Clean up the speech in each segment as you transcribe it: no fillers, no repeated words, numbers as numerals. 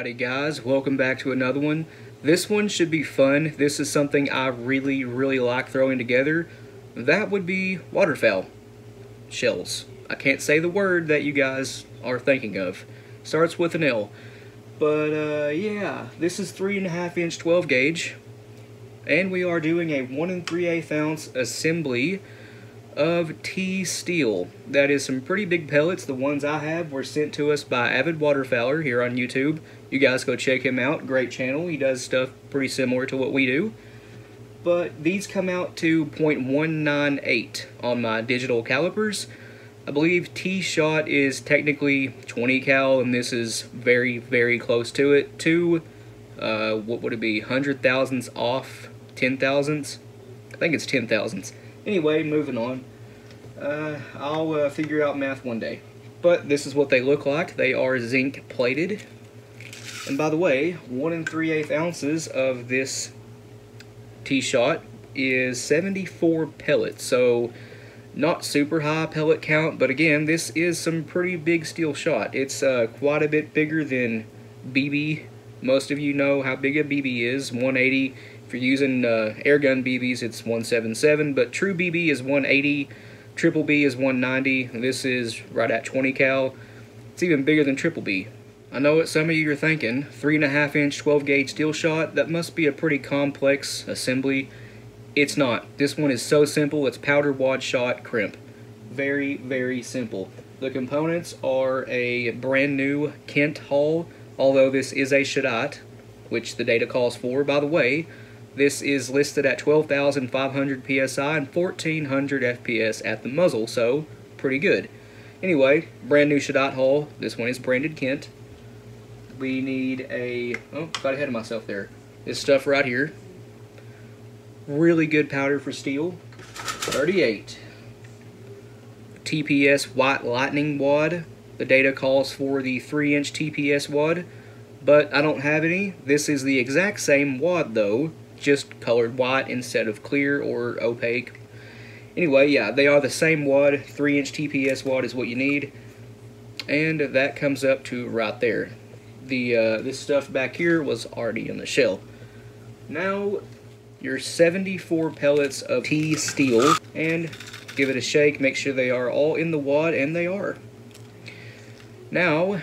Howdy guys, welcome back to another one. This one should be fun. This is something I really like throwing together. That would be waterfowl shells. I can't say the word that you guys are thinking of. Starts with an L. But yeah, this is 3.5 inch 12 gauge. And we are doing a 1 3/8 ounce assembly of T steel. That is some pretty big pellets. The ones I have were sent to us by Avid Waterfowler here on YouTube. You guys go check him out. Great channel. He does stuff pretty similar to what we do. But these come out to 0.198 on my digital calipers. I believe T-shot is technically 20 cal, and this is very close to it. What would it be? 100 thousandths off 10 thousandths? I think it's 10 thousandths. Anyway, moving on. I'll figure out math one day. But this is what they look like. They are zinc plated. And by the way, 1 3/8 ounces of this T-shot is 74 pellets. So not super high pellet count, but again, this is some pretty big steel shot. It's quite a bit bigger than BB. Most of you know how big a BB is, 180. If you're using airgun BBs, it's 177, but true BB is 180, triple B is 190, and this is right at 20 cal. It's even bigger than triple B. I know what some of you are thinking, 3.5 inch 12 gauge steel shot, that must be a pretty complex assembly. It's not. This one is so simple, it's powder wad shot crimp. Very simple. The components are a brand new Kent hull, although this is a Shadite, which the data calls for. By the way, this is listed at 12,500 PSI and 1,400 FPS at the muzzle, so pretty good. Anyway, brand new Shadite hull. This one is branded Kent. We need a... oh, got ahead of myself there. This stuff right here. Really good powder for steel. 38. TPS White Lightning wad. The data calls for the 3-inch TPS wad, but I don't have any. This is the exact same wad though, just colored white instead of clear or opaque. Anyway, yeah, they are the same wad. 3-inch TPS wad is what you need, and that comes up to right there. This stuff back here was already in the shell. Now your 74 pellets of T steel, and give it a shake, make sure they are all in the wad, and they are. Now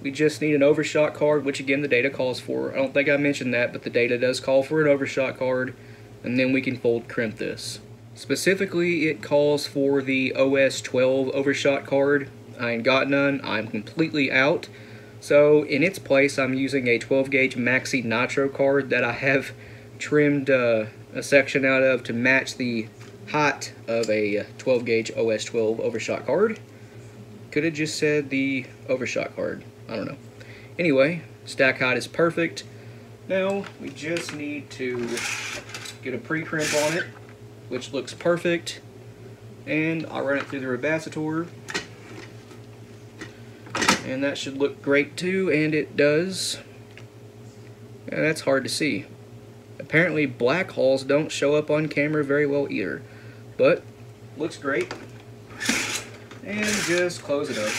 we just need an overshot card, which again the data calls for. I don't think I mentioned that, but the data does call for an overshot card, and then we can fold crimp this. Specifically, it calls for the OS 12 overshot card. I ain't got none. I'm completely out. So in its place, I'm using a 12 gauge Maxi Nitro card that I have trimmed a section out of to match the height of a 12 gauge OS 12 overshot card. Could have just said the overshot card. I don't know. Anyway, stack height is perfect. Now we just need to get a pre-crimp on it, which looks perfect. And I'll run it through the Rebacitor. And that should look great too, and it does. And that's hard to see. Apparently black hulls don't show up on camera very well either. But looks great. And just close it up.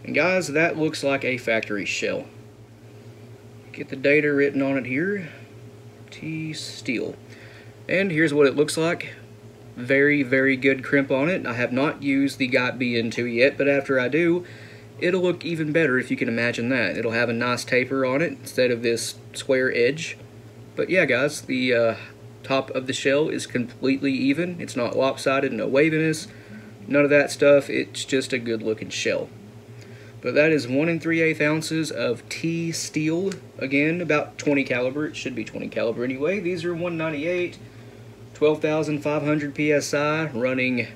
And guys, that looks like a factory shell. Get the data written on it here. T steel. And here's what it looks like. Very good crimp on it. I have not used the Got BN2 yet, but after I do, it'll look even better if you can imagine that. It'll have a nice taper on it instead of this square edge. But yeah guys, the top of the shell is completely even. It's not lopsided, no waviness, none of that stuff. It's just a good looking shell. But that is 1 3/8 ounces of T steel. Again, about 20 caliber. It should be 20 caliber anyway. These are 198, 12,500 PSI, running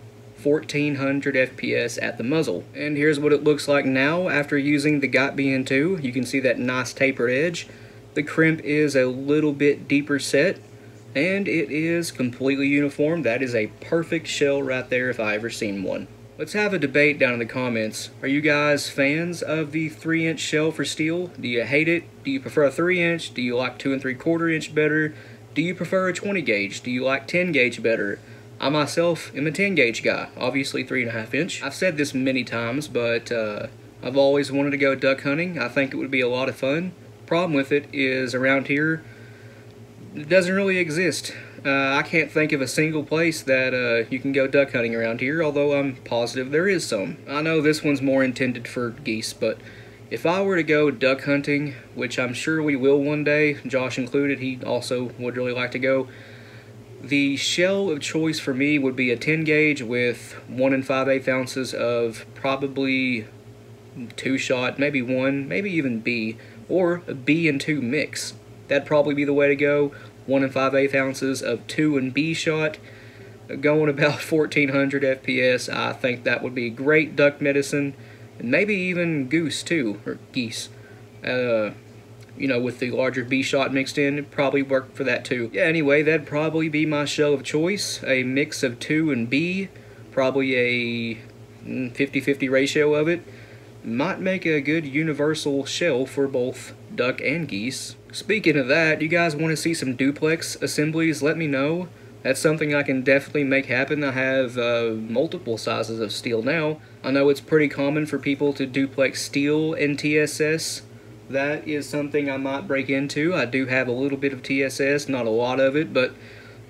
1,400 FPS at the muzzle. And here's what it looks like now after using the Got BN2. You can see that nice tapered edge. The crimp is a little bit deeper set, and it is completely uniform. That is a perfect shell right there if I ever seen one. Let's have a debate down in the comments. Are you guys fans of the 3-inch shell for steel? Do you hate it? Do you prefer a 3-inch? Do you like 2 3/4 inch better? Do you prefer a 20 gauge? Do you like 10 gauge better? I myself am a 10 gauge guy, obviously 3.5 inch. I've said this many times, but I've always wanted to go duck hunting. I think it would be a lot of fun. Problem with it is around here, it doesn't really exist. I can't think of a single place that you can go duck hunting around here, although I'm positive there is some. I know this one's more intended for geese, but if I were to go duck hunting, which I'm sure we will one day, Josh included, he also would really like to go, the shell of choice for me would be a 10 gauge with 1 5/8 ounces of probably 2-shot, maybe 1, maybe even B, or a B and 2 mix. That'd probably be the way to go. 1 5/8 ounces of 2 and B shot, going about 1400 FPS. I think that would be great duck medicine, and maybe even goose too, or geese. You know, with the larger B shot mixed in, it'd probably work for that too. Yeah, anyway, that'd probably be my shell of choice. A mix of 2 and B, probably a 50-50 ratio of it. Might make a good universal shell for both duck and geese. Speaking of that, you guys want to see some duplex assemblies, let me know. That's something I can definitely make happen. I have multiple sizes of steel now. I know it's pretty common for people to duplex steel and TSS. That is something I might break into. I do have a little bit of TSS, not a lot of it, but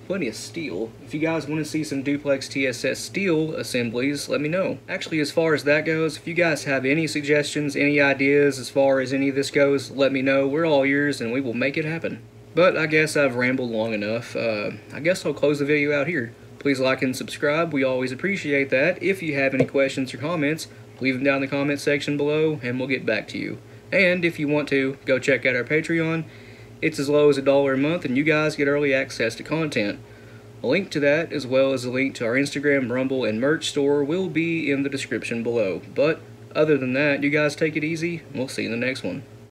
plenty of steel. If you guys want to see some duplex TSS steel assemblies, let me know. Actually, as far as that goes, if you guys have any suggestions, any ideas as far as any of this goes, let me know. We're all ears and we will make it happen. But I guess I've rambled long enough. I guess I'll close the video out here. Please like and subscribe. We always appreciate that. If you have any questions or comments, leave them down in the comment section below and we'll get back to you. And if you want to, go check out our Patreon. It's as low as $1 a month and you guys get early access to content. A link to that, as well as a link to our Instagram, Rumble, and merch store will be in the description below. But other than that, you guys take it easy. We'll see you in the next one.